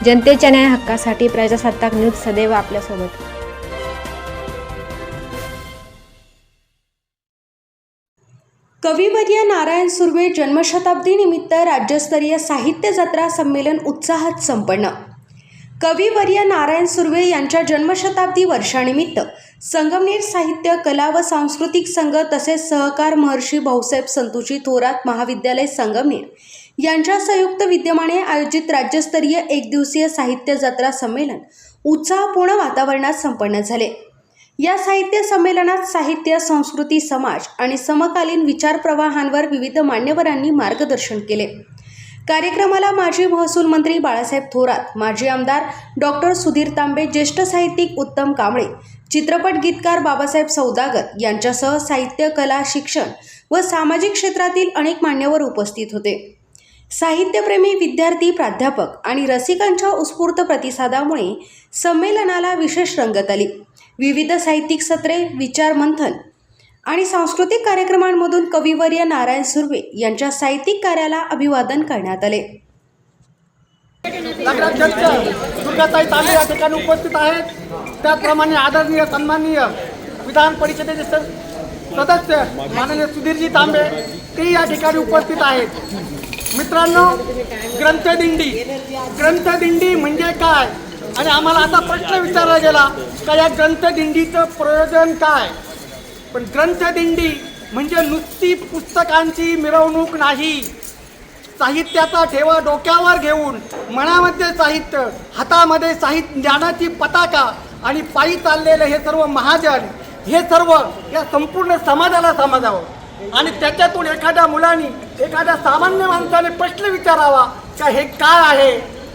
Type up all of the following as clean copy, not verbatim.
जनतेच्या न्याय हक्कासाठी प्रजासत्ताक न्यूज सदैव आपल्यासोबत। कविवर्य नारायण सुर्वे जन्मशताब्दी निमित्त राज्यस्तरीय साहित्य जत्रा संमेलन उत्साहात संपन्न। कविवर्य नारायण सुर्वे यांच्या जन्मशताब्दी वर्षानिमित्त संगमनेर साहित्य कला व सांस्कृतिक संघ तसेच सहकार महर्षी भाऊसाहेब संतोषी थोरात महाविद्यालय संगमनेर यांच्या संयुक्त विद्यमाने आयोजित राज्यस्तरीय एकदिवसीय साहित्य जत्रा संमेलन उत्साहपूर्ण वातावरणात संपन्न झाले। या साहित्य संमेलनात साहित्य, संस्कृती, समाज आणि समकालीन विचार प्रवाहांवर विविध मान्यवरांनी मार्गदर्शन केले। कार्यक्रमाला माजी महसूल मंत्री बाळासाहेब थोरात, माजी आमदार डॉक्टर सुधीर तांबे, ज्येष्ठ साहित्यिक उत्तम कांबळे, चित्रपट गीतकार बाबासाहेब सौदागर यांच्यासह साहित्य, कला, शिक्षण व सामाजिक क्षेत्रातील अनेक मान्यवर उपस्थित होते। साहित्यप्रेमी विद्यार्थी, प्राध्यापक आणि रसिकांच्या उत्स्फूर्त प्रतिसादामुळे संमेलनाला विशेष रंगत आली। विविध साहित्यिक सत्रे, विचार मंथन आणि सांस्कृतिक कार्यक्रमांमधून कविवर्य नारायण सुर्वे यांच्या साहित्यिक कार्याला अभिवादन करण्यात आले। नगराध्यक्ष दुर्गाताई तांबे या ठिकाणी उपस्थित आहेत। त्याचप्रमाणे आदरणीय सन्माननीय विधान परिषदेचे सदस्य माननीय सुधीरजी तांबे ते या ठिकाणी उपस्थित आहेत। मित्रांनो, ग्रंथदिंडी म्हणजे काय आणि आम्हाला असा प्रश्न विचारला गेला का या ग्रंथदिंडीचं प्रयोजन काय। पण ग्रंथदिंडी म्हणजे नुसती पुस्तकांची मिरवणूक नाही। साहित्याचा ठेवा डोक्यावर घेऊन मनामध्ये साहित्य, हातामध्ये साहित्य ज्ञानाची पताका आणि पायी चाललेले हे सर्व महाजन, हे सर्व या संपूर्ण समाजाला समजावं आणि त्याच्यातून एखाद्या मुलाने, एखाद्या सामान्य माणसाने प्रश्न विचारावा का हे काय आहे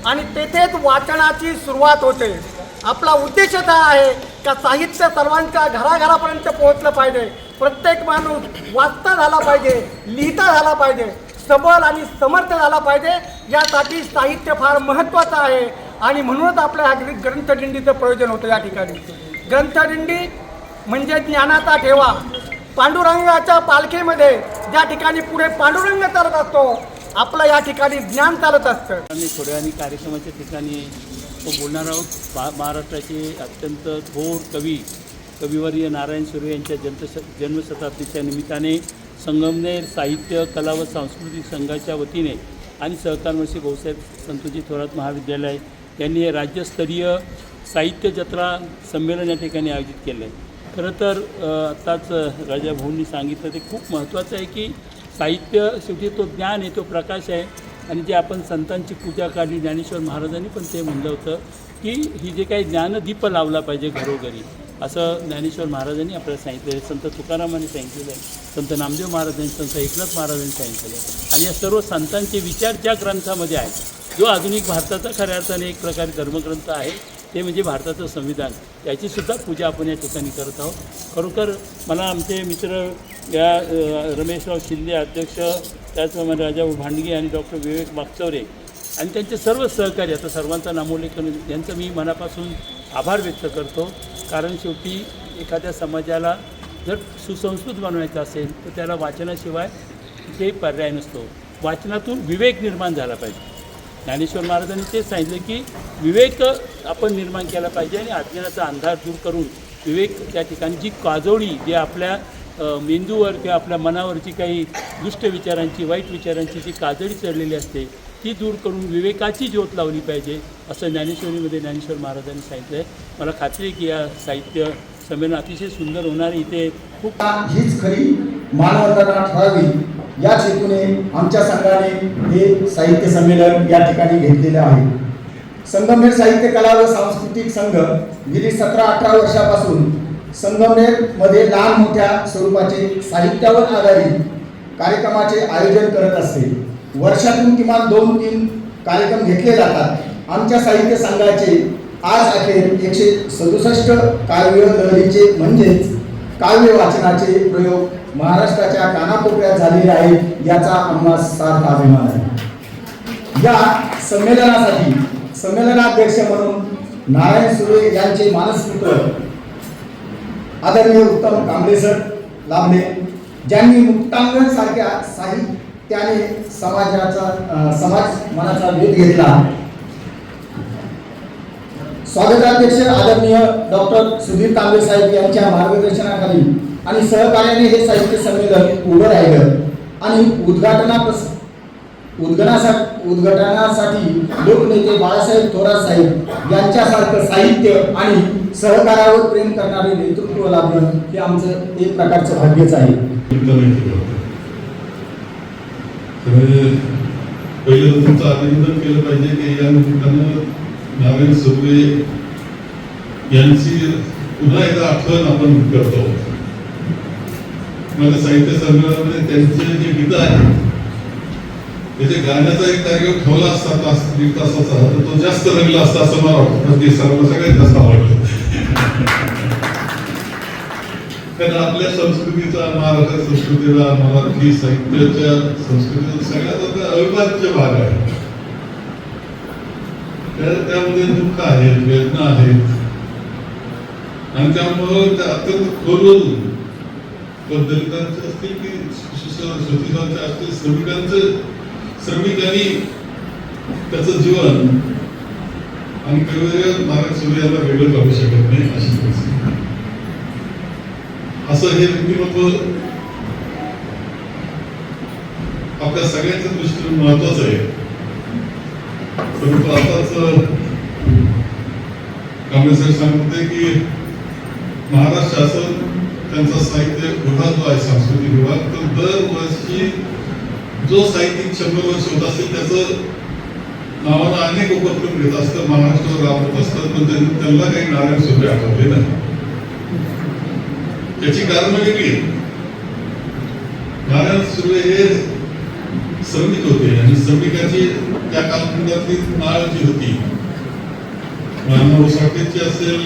आणि तेथेच वाचनाची सुरुवात होते। आपला उद्देश हा आहे का साहित्य सर्वांच्या घराघरापर्यंत पोहोचलं पाहिजे। प्रत्येक माणूस वाचता झाला पाहिजे, लिहिता झाला पाहिजे, सबल आणि समर्थ झाला पाहिजे। यासाठी साहित्य फार महत्त्वाचं आहे आणि म्हणूनच आपल्या ह्या ग्रंथदिंडीचं प्रयोजन होतं। या ठिकाणी ग्रंथदिंडी म्हणजे ज्ञानाचा ठेवा। पांडुरंगाच्या पालखीमध्ये ज्या ठिकाणी पुढे पांडुरंग चालत असतो, आपलं या ठिकाणी ज्ञान चालत असतं। आम्ही थोड्या वेळाने कार्यक्रमाच्या ठिकाणी बोलणार आहोत। महाराष्ट्राचे अत्यंत थोर कविवर्य नारायण सुर्वे यांच्या जन्मशताब्दीच्या निमित्ताने संगमनेर साहित्य कला व सांस्कृतिक संघाच्या वतीने आणि सहकार महर्षी भाऊसाहेब संतोषी थोरात महाविद्यालय यांनी हे राज्यस्तरीय साहित्य जत्रा संमेलन या ठिकाणी आयोजित केलं आहे। खरं तर आत्ताच राजा भाऊंनी सांगितलं ते खूप महत्त्वाचं आहे की साहित्य शेवटी तो ज्ञान आहे, तो प्रकाश आहे आणि जे आपण संतांची पूजा काढली, ज्ञानेश्वर महाराजांनी पण ते म्हणलं होतं की ही जे काही ज्ञानदीप लावला पाहिजे घरोघरी, असं ज्ञानेश्वर महाराजांनी आपल्याला सांगितलं आहे, संत तुकारामांनी सांगितलेलं आहे, संत नामदेव महाराजांनी, संत एकनाथ महाराजांनी सांगितलेलं आहे। आणि या सर्व संतांचे विचार ज्या ग्रंथामध्ये आहेत, जो आधुनिक भारताचा खऱ्या अर्थाने एक प्रकारे धर्मग्रंथ आहे, ते म्हणजे भारताचं संविधान, याचीसुद्धा पूजा आपण या ठिकाणी करत आहोत। खरोखर मला आमचे मित्र या रमेशराव शिंदे अध्यक्ष, त्याचप्रमाणे राजाभाऊ भांडगे आणि डॉक्टर विवेक मागचौरे आणि त्यांचे सर्व सहकारी, आता सर्वांचा नामोल्लेख यांचं मी मनापासून आभार व्यक्त करतो। कारण शेवटी एखाद्या समाजाला जर सुसंस्कृत बनवायचं असेल तर त्याला वाचनाशिवाय कुठेही पर्याय नसतो। वाचनातून विवेक निर्माण झाला पाहिजे। ज्ञानेश्वर महाराजांनी तेच सांगितलं की विवेक आपण निर्माण केला पाहिजे आणि अज्ञानाचा अंधार दूर करून विवेक त्या ठिकाणी जी काजोळी, जी आपल्या मेंदूवर किंवा आपल्या मनावरची काही दुष्ट विचारांची, वाईट विचारांची जी काजळी चढलेली असते ती दूर करून विवेकाची ज्योत लावली पाहिजे, असं ज्ञानेश्वरीमध्ये ज्ञानेश्वर महाराजांनी सांगितलं आहे। मला खात्री आहे की या साहित्य संमेलन अतिशय सुंदर होणार। इथे खूप हीच खरी मानवता ठरावी याच हेतूने आमच्या संघाने हे साहित्य संमेलन या ठिकाणी घेतलेलं आहे। संगमनेर साहित्य कला व सांस्कृतिक संघ गेली 17-18 वर्षापासून संगमनेरमध्ये लहान मोठ्या स्वरूपाचे साहित्यावर आधारित कार्यक्रमाचे आयोजन करत असते। वर्षातून किमान 2-3 कार्यक्रम घेतले जातात। आमच्या साहित्य संघाचे आज अखेर 167 काव्य लहरीचे म्हणजेच काव्य वाचनाचे प्रयोग महाराष्ट्राच्या कानाकोपऱ्यात झालेले आहेत, याचा आम्हाला सार्थ अभिमान आहे। या संमेलनासाठी संमेलनाध्यक्ष म्हणून नारायण सुर्वे यांचे मानसपुत्र आदरणीय उत्तम कांबळे सर लाभले, ज्यांनी मुक्तांगण सारख्या साहित्याने समाज मनाचा वेध घेतला स्वागताध्यक्ष आदरणीय डॉक्टर सुधीर तांबे साहेब यांच्या मार्गदर्शनाखाली आणि सहकार्याने हे साहित्य संमेलन उभं राहिलं आणि उद्घाटनासाठी लोकनेते बाळासाहेब थोरात साहेब यांच्यासारखं साहित्य आणि सहकार्यावर प्रेम करणारे नेतृत्व लाभणं हे आमचं एक प्रकारचं भाग्यच आहे. पहिलं तुमचं अभिनंदन केलं पाहिजे की या निमित्तानं नारायण सुर्वे यांची पुन्हा एकदा आठवण आपण करतो. मला साहित्य संमेलनामध्ये त्यांचे जे गीत आहे त्याचे गाण्याचा एक कार्यक्रम ठेवला असता एक तासाचा तर तो जास्त रंगला असता असं मला वाटतं. ते सर्व सगळ्यात जास्त आवडलं. कारण आपल्या संस्कृतीचा महाराष्ट्र संस्कृतीला मराठी साहित्याच्या संस्कृतीचा सगळ्यात अविभाज्य भाग आहे. त्यामध्ये दुःख आहे, वेदना आहेत आणि त्यामुळं त्या अत्यंत खोलवरून दलितांचे असतील की शोषितांचे असतील श्रमिकांनी त्याचं जीवन आणि वेगवेगळ्या नारायण सुर्वे यांना वेगळं काढू शकत नाही अशी परिस्थिती. असं हे व्यक्तिमत्व आपल्या सगळ्यांच्या दृष्टीने महत्वाचं आहे. परंतु आताच कांबळे साहेब सांगत होते की महाराष्ट्र शासन त्यांचा साहित्य विभाग जो आहे सांस्कृतिक विभाग तर दरवर्षी जो साहित्यिक 100 वर्ष होत असेल त्याचं नावानं अनेक उपक्रम घेत असतं, महाराष्ट्रावर राबवत असतात. पण त्यांना काही नारायण सुर्वे आठवले नाही. त्याची कारण वेगळी. नारायण सुर्वे हे श्रमिक होते आणि श्रमिकाची त्या कालखंडातली नाळ जी होती मानव साठेची असेल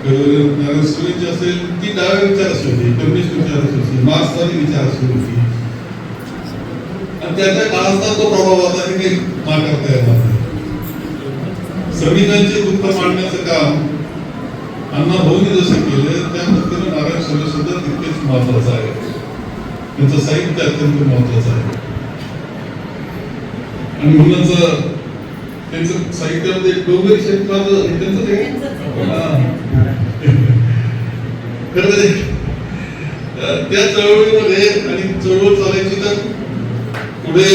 नारायण सुर्वेची असेल ती डाव्या विचाराची होती, कम्युनिस्ट विचाराची होती, मार्क्सवादी विचाराची होती आणि त्याच्या काळाचा तो प्रभाव आता हे काही नाकारता येणार नाही. श्रमिकांचे दुःख मांडण्याचं काम अण्णा भाऊंनी जसं केलं त्या पद्धतीने नारायण सुर्वे सुद्धा तितकेच महत्वाचं आहे. त्यांचं साहित्य अत्यंत महत्वाचं आहे आणि म्हणूनच त्यांचं साहित्यामध्ये डोंगरी क्षेत्रात त्यांचं त्या चळवळीमध्ये आणि चळवळ चालायची तर पुढे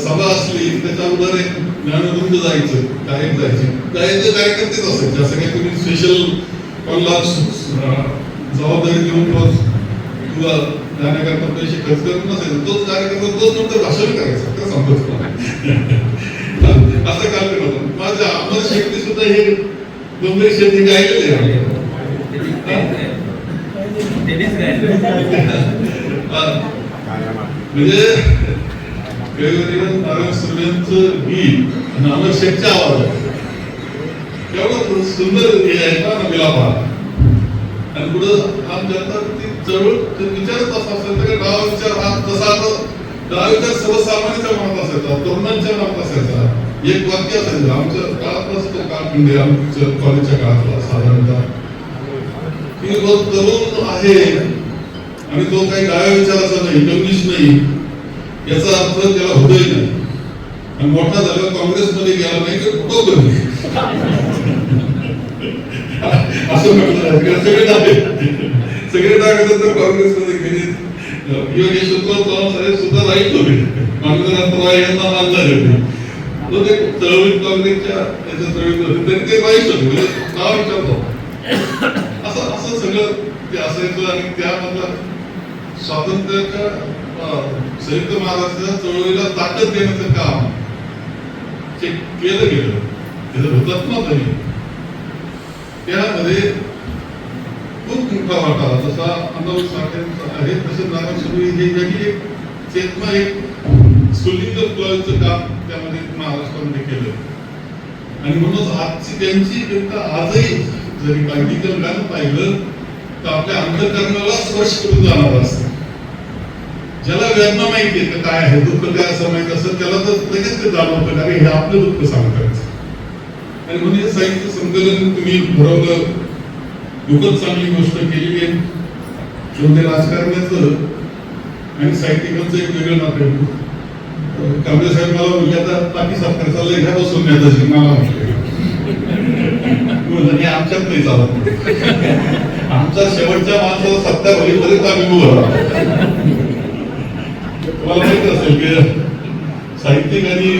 सभा असली त्याच्या अगोदर एक ज्ञानवृंद जायचं, गायक जायचे, गायचे कार्यकर्तेच असायचे. असं काही तुम्ही स्पेशल कोणाला जबाबदारी देऊन किंवा गाण्याकरता पैसे खर्च करत नसायचं. तोच कार्यकर्ता तोच नंतर भाषण करायचा त्या संपर्क असं काम करत. माझ्या अमर शेट्टी सुद्धा हे डोंगरी शेती गायलेले आहे. म्हणजे नारायण सुर्वेंचं गीत आणि अमर शेठच्या आवाज एवढं सुंदर हे आहे ना मिलापा. आणि पुढं आमच्या ती चळवळ विचारच असा असायचा की डावा विचार हा जसा डावा विचार सर्वसामान्यांच्या मनात असायचा, तरुणांच्या मनात असायचा. एक वाक्य असायचं आमच्या काळात नसतो कालखंडी आमच्या कॉलेजच्या काळातला साधारणतः की जो तरुण आहे आणि तो काही डाव्या विचाराचा नाही, कम्युनिस्ट नाही याचा अर्थ त्याला होतही नाही. आणि मोठा झाला काँग्रेसमध्ये गेला नाही तर तो कमी असं म्हटलं. सगळे टाकत तर काँग्रेसमध्ये गेले. योगेश्वर चव्हाण साहेब सुद्धा राईट होते, मानवनाथ यांना मानणार होते. तो ते चळवळीत काँग्रेसच्या याच्या चळवळीत होते तरी ते राईट होते. म्हणजे नाव विचारतो असं असं सगळं ते असायचं. आणि त्यामधला स्वातंत्र्याच्या संयुक्त महाराष्ट्राच्या चळवळीला ताकद देण्याचं काम जे केलं गेलं त्याचं हुतात्मा झाली त्यामध्ये खूप मोठा वाटा जसा अण्णाभाऊ साठेंचा आहे तसं नारायण सुर्वे हे यांनी एक चेतना एक स्फुल्लिंग फुलाचं काम त्यामध्ये महाराष्ट्रामध्ये केलं. आणि म्हणूनच आजची त्यांची व्यथा आजही जरी कागदीकरण गाणं पाहिलं तर आपल्या अंतःकरणाला स्पर्श करून जाणार असतं. ज्याला वेदना माहिती आहे काय आहे दुःख काय असं माहिती असतं त्याला तर लगेच ते जाणवतं कारण हे आपलं दुःख सांगतात. आणि म्हणजे साहित्य संकलन तुम्ही भरवलं खूपच चांगली गोष्ट केली आहे. शेवटी राजकारणाचं आणि साहित्यिकांचं एक वेगळं नातं आहे. कांबळे साहेब मला म्हणले आता पाठी साफ करायचा घ्या बसून नेताजी मला म्हटले म्हणलं हे आमच्यात नाही चालत. आमच्या शेवटच्या माणसाला सत्ता होईपर्यंत आम्ही उभं राहतो. तुम्हाला माहिती असेल की साहित्यिक आणि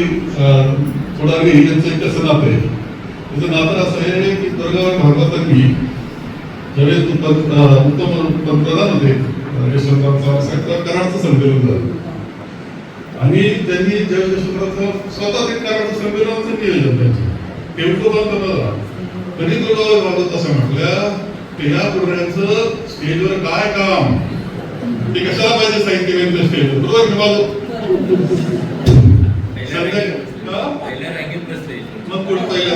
पुढारी यांचं कसं नातं आहे. त्याचं नातं असं आहे की दुर्गाबाई भागवतांनी ज्यावेळेस उत्तम पंतप्रधान होते यशवंतराव चव्हाण साहेब कराडचं संमेलन झालं आणि त्यांनी ज्यावेळेस यशवंतराव चव्हाण स्वतः ते कराडचं संमेलनाचं नियोजन त्यांचं कधी दुर्गाबाई भागवत असं म्हटल्या की या पुढऱ्यांचं स्टेजवर काय काम ते कशाला पाहिजे साहित्यिकांच्या स्टेजवर बरोबर मग पुढे पहिल्या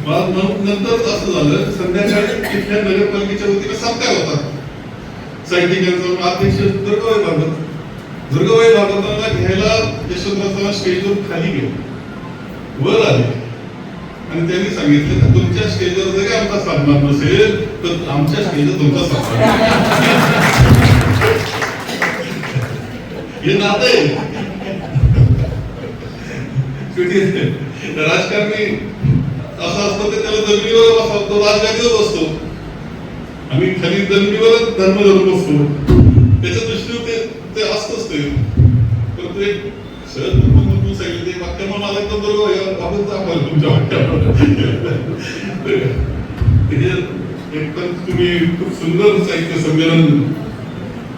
मग नंतर असं झालं संध्याकाळी तिथल्या नगरपालिकेच्या वतीने सत्कार होता साहित्यिकांचा अध्यक्ष दुर्गाबाई भागवतांना घ्यायला यशवंतराव चव्हाण स्टेजवर खाली गेले वर आले आणि त्यांनी सांगितलं की तुमच्या स्टेजवर जरी आमचा सन्मान नसेल तर आमच्या स्टेजवर तुमचा सन्मान हे नातं आहे. राजकारणी असं असतं ते त्याला जमिनीवर बसवतो राजगादीवर बसतो आम्ही खाली जमिनीवरच धर्म धरून बसतो त्याच्या दृष्टीने ते असतच ते पण ते शरद तुम्ही सांगितलं ते वाक्य मग मला एकदम बरोबर आपण दाखवाल तुमच्या वाक्यावर एक तर तुम्ही खूप सुंदर साहित्य संमेलन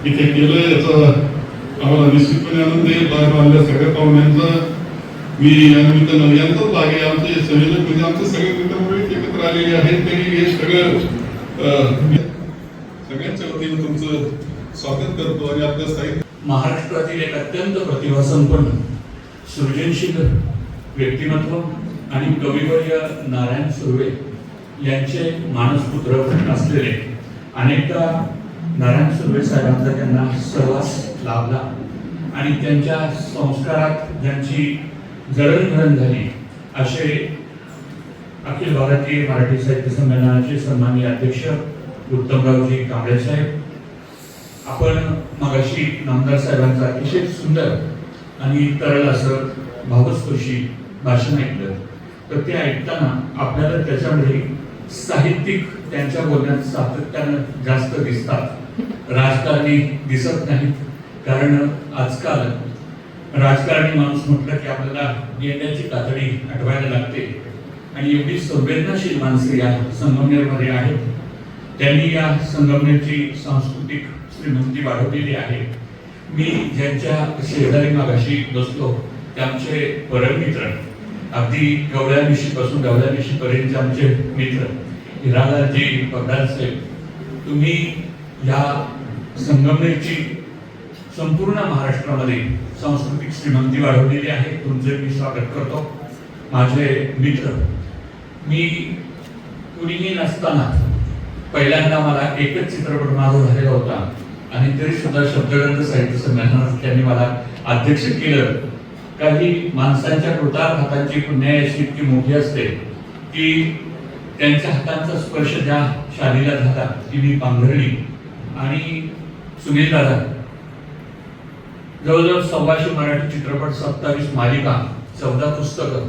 इथे केलं याचा आम्हाला निश्चितपणे आनंद आहे. आपल्या सगळ्या पाहुण्यांचा मी या निमित्तानं यांचाच भाग आहे. आमचे संयोजक म्हणजे आमचे सगळे मित्रमंडळी एकत्र आलेले आहेत त्यांनी हे सगळं सगळ्यांच्या वतीनं तुमचं स्वागत करतो आणि आपल्या साहित्य महाराष्ट्रातील एक अत्यंत प्रतिभासंपन्न सृजनशील व्यक्तिमत्व आणि कविवर्य नारायण सुर्वे यांचे मानसपुत्र असलेले अनेकदा नारायण सुर्वे साहेबांचा त्यांना सहवास लाभला आणि त्यांच्या संस्कारात ज्यांची जडणघडण झाली असे अखिल भारतीय मराठी साहित्य संमेलनाचे सन्माननीय अध्यक्ष उत्तमरावजी कांबळे साहेब. आपण मगाशी नामदार साहेबांचं अतिशय सुंदर आणि तरल असं भावस्पर्शी भाषण ऐकलं तर ते ऐकताना आपल्याला त्याच्यामध्ये साहित्यिक त्यांच्या बोलण्यात सातत्यानं जास्त दिसतात, राजकारणी दिसत नाहीत. कारण आजकाल राजकारणी माणूस म्हटलं की आपल्याला गेंड्याची कातडी आठवायला लागते आणि एवढी संवेदनाशील माणसे या संगमनेरमध्ये आहेत. त्यांनी या संगमनेरची सांस्कृतिक श्रीमंती वाढवलेली आहे. मी ज्यांच्या शेजारी मागाशी बसलो ते आमचे परममित्र अगदी गवळ्यानिशीपासून गवळ्यानिशीपर्यंतचे आमचे मित्र हिरालालजी पगडाल साहेब. तुम्ही या संगमनेरची संपूर्ण महाराष्ट्रामध्ये सांस्कृतिक श्रीमंती वाढवलेली आहे. तुमचे मी स्वागत करतो. माझे मित्र, मी कुणीही नसताना पहिल्यांदा मला एकच चित्रपट माझा झालेला होता आणि तरी सुद्धा शब्दग्रंथ साहित्य संमेलनात त्यांनी मला अध्यक्ष केलं. काही माणसांच्या कृतार्थ हातांची पुण्य अशी इतकी मोठी असते की त्यांच्या हातांचा स्पर्श ज्या शालीला झाला ती मी पांघरली. आणि सुनील दादा जवळजवळ 125 मराठी चित्रपट, 27 मालिका, 14 पुस्तकं,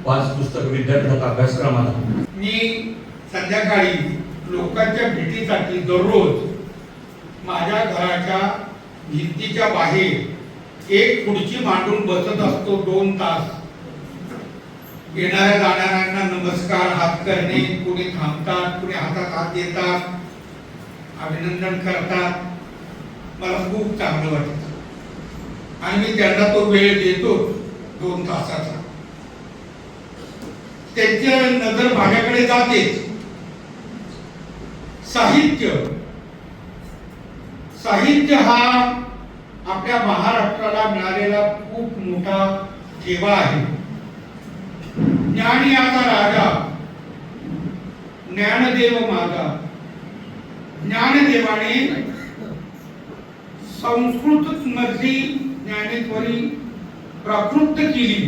5 पुस्तकं विद्यापीठात अभ्यासक्रमाला. मी संध्याकाळी लोकांच्या भेटीसाठी दररोज माझ्या घराच्या भिंतीच्या बाहेर एक खुर्ची मांडून बसत असतो 2 तास. येणाऱ्या जाणाऱ्यांना नमस्कार, हात करणे, कोणी थांबतात, कोणी हातात हात देतात, अभिनंदन करतात. मला खूप चांगलं वाटतं आणि मी त्यांना तो वेळ देतो 2 तासाचा. त्यांच्या नजर माझ्याकडे जातेच. साहित्य हा आपल्या महाराष्ट्राला मिळालेला खूप मोठा ठेवा आहे. ज्ञान याचा राजा ज्ञानदेव माझा. ज्ञानदेवाने संस्कृत मधली ज्ञानेश्वरी प्राकृत केली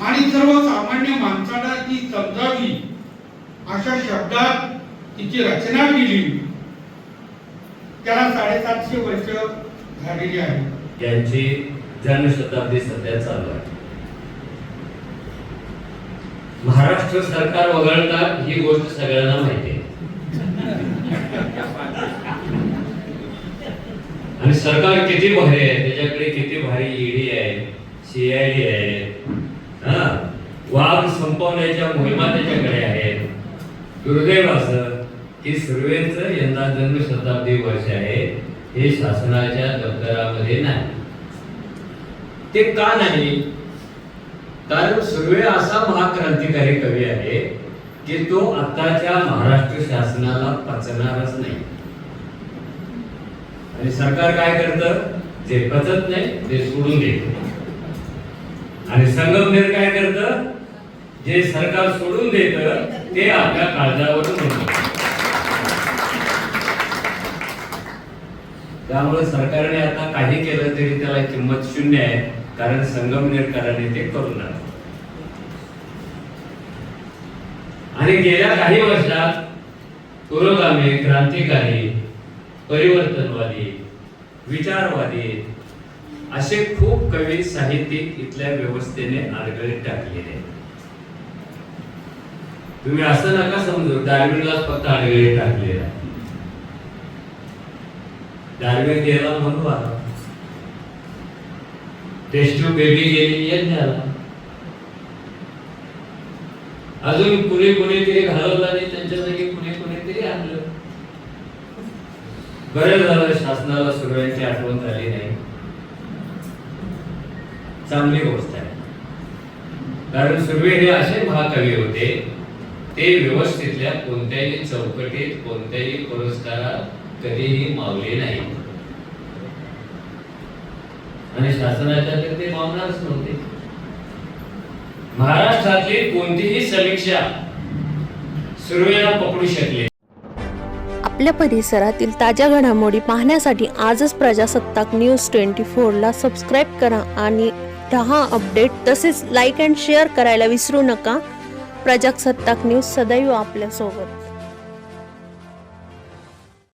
आणि सर्वसामान्य माणसाला ती समजावी अशा शब्दात तिची रचना केली. त्याला 750 वर्ष झालेली आहे. यांची जन्मशताब्दी सध्या चालू आहे. महाराष्ट्र सरकार वगळतात ही गोष्ट सगळ्यांना माहिती आहे. आणि सरकार किती भारी आहे, त्याच्याकडे किती भारी ईडी आहे, सीआयडी आहे, वाघ संपवण्याच्या मोहिमा त्याच्याकडे आहेत. दुर्दैव असं की सुर्वेचं यंदा जन्मशताब्दी वर्ष आहे, हे शासनाच्या दप्तरामध्ये नाही. ते का नाही? कारण सुर्वे असा महाक्रांतिकारी कवी आहे की तो आताच्या महाराष्ट्र शासनाला पचणारच नाही. आणि सरकार काय करतं? जे पचत नाही ते सोडून देतं. आणि संगमनेर काय करतं? जे सरकार सोडून देतं ते आपल्या काळजावरून म्हणतं. त्यामुळे सरकारने आता काही केलं तरी त्याला किंमत शून्य आहे, कारण संगमनेरकरांनी ते करून दाखवलं. आणि गेल्या काही वर्षात पुरोगामी, क्रांतिकारी, परिवर्तनवादी, विचारवादी असे खूप कवी, साहित्यिक इथल्या व्यवस्थेने आडगळीत टाकलेले आहेत. तुम्ही असं नका समजू डार्विनलाच फक्त आडगळीत टाकलेला आहे. डार्विन गेला म्हणून आला, टेस्ट ट्यूब बेबी गेली येत झाला, अजून कुणीतरी घालवलं आणि त्यांच्या जागी कुणीतरी आणलं. बरं झालं शासनाला सुर्व्यांची आठवण झाली नाही, चांगली गोष्ट आहे. कारण सुर्वे हे असे महाकवी होते, ते व्यवस्थेतल्या कोणत्याही चौकटीत, कोणत्याही पुरस्कारात कधीही मावले नाही. आणि शासनाच्या तर ते मावणारच नव्हते. महाराष्ट्रातली कोणतीही समीक्षा सुर्वेला पकडू शकली. आपल्या परिसरातील ताज्या घडामोडी पाहण्यासाठी आजच प्रजासत्ताक न्यूज 24ला सबस्क्राईब करा आणि रहा अपडेट. तसेच लाईक अँड शेअर करायला विसरू नका. प्रजासत्ताक न्यूज सदैव आपल्यासोबत.